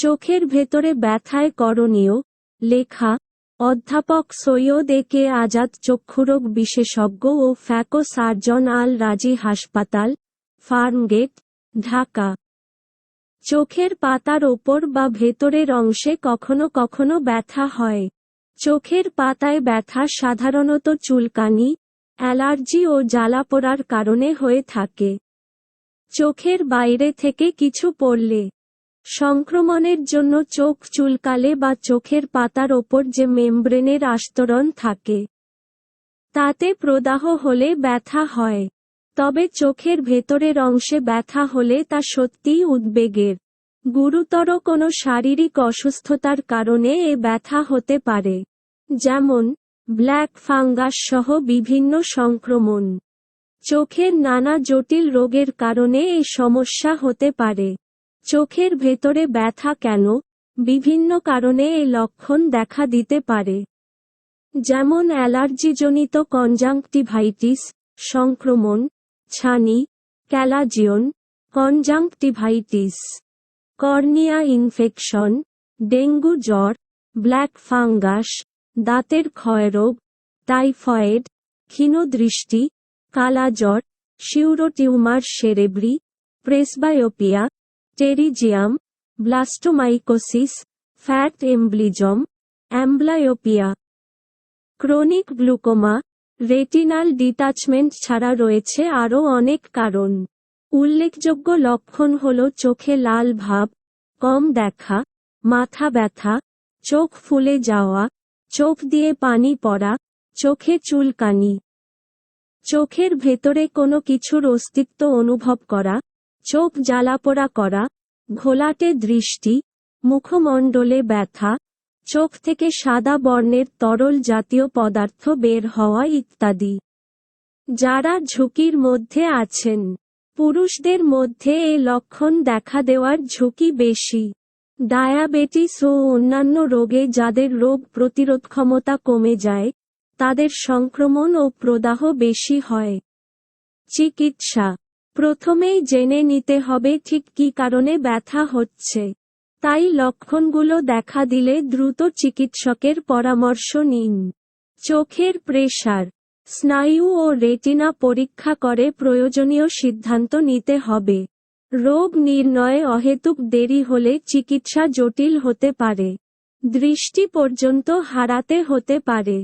চোখের ভেতরে ব্যথায় করণীয়। লেখা অধ্যাপক সৈয়দ এ কে আজাদ, চক্ষুরোগ বিশেষজ্ঞ ও ফ্যাকো সার্জন, আল রাজি হাসপাতাল, ফার্মগেট, ঢাকা। চোখের পাতার ওপর বা ভেতরের অংশে কখনো কখনো ব্যথা হয়। চোখের পাতায় ব্যথা সাধারণত চুলকানি, অ্যালার্জি ও জ্বালাপোড়ার কারণে হয়ে থাকে। চোখের বাইরে থেকে কিছু পড়লে, সংক্রমণের জন্য চোখ চুলকালে বা চোখের পাতার ওপর যে মেমব্রেনের আস্তরণ থাকে তাতে প্রদাহ হলে ব্যথা হয়। তবে চোখের ভেতরের অংশে ব্যথা হলে তা সত্যিই উদ্বেগের। গুরুতর কোনো শারীরিক অসুস্থতার কারণে এ ব্যথা হতে পারে, যেমন ব্ল্যাক ফাঙ্গাস সহ বিভিন্ন সংক্রমণ। চোখের নানা জটিল রোগের কারণে এই সমস্যা হতে পারে। চোখের ভেতরে ব্যথা কেন? বিভিন্ন কারণে এই লক্ষণ দেখা দিতে পারে, যেমন অ্যালার্জিজনিত কনজাংক্টিভাইটিস, সংক্রমণ, ছানি, chalazion, conjunctivitis, cornea infection, dengue জ্বর, ব্ল্যাক ফাঙ্গাস, দাঁতের ক্ষয়রোগ, টাইফয়েড, ক্ষীণদৃষ্টি, কালাজ্বর, pseudotumour cerebri, presbyopia, pterygium, blastomycosis, fat embolism, amblyopia, chronic glaucoma, retinal detachment ছাড়া রয়েছে আরও অনেক কারণ। উল্লেখযোগ্য লক্ষণ হল চোখে লাল ভাব, কম দেখা, মাথা ব্যথা, চোখ ফুলে যাওয়া, চোখ দিয়ে পানি পড়া, চোখে চুলকানি, চোখের ভেতরে কোনো কিছুর অস্তিত্ব অনুভব করা, চোখ জ্বালাপোড়া করা, ঘোলাটে দৃষ্টি, মুখমণ্ডলে ব্যথা, চোখ থেকে সাদা বর্ণের তরল জাতীয় পদার্থ বের হওয়া ইত্যাদি। যারা ঝুঁকির মধ্যে আছেন, পুরুষদের মধ্যে এই লক্ষণ দেখা দেওয়ার ঝুঁকি বেশি। ডায়াবেটিস ও অন্যান্য রোগে যাদের রোগ প্রতিরোধ ক্ষমতা কমে যায়, তাদের সংক্রমণ ও প্রদাহ বেশি হয়। চিকিৎসা। প্রথমেই জেনে নিতে হবে ঠিক কী কারণে ব্যথা হচ্ছে। তাই লক্ষণগুলো দেখা দিলে দ্রুত চিকিৎসকের পরামর্শ নিন। চোখের প্রেসার, স্নায়ু ও রেটিনা পরীক্ষা করে প্রয়োজনীয় সিদ্ধান্ত নিতে হবে। রোগ নির্ণয়ে অহেতুক দেরি হলে চিকিৎসা জটিল হতে পারে, দৃষ্টি পর্যন্ত হারাতে হতে পারে।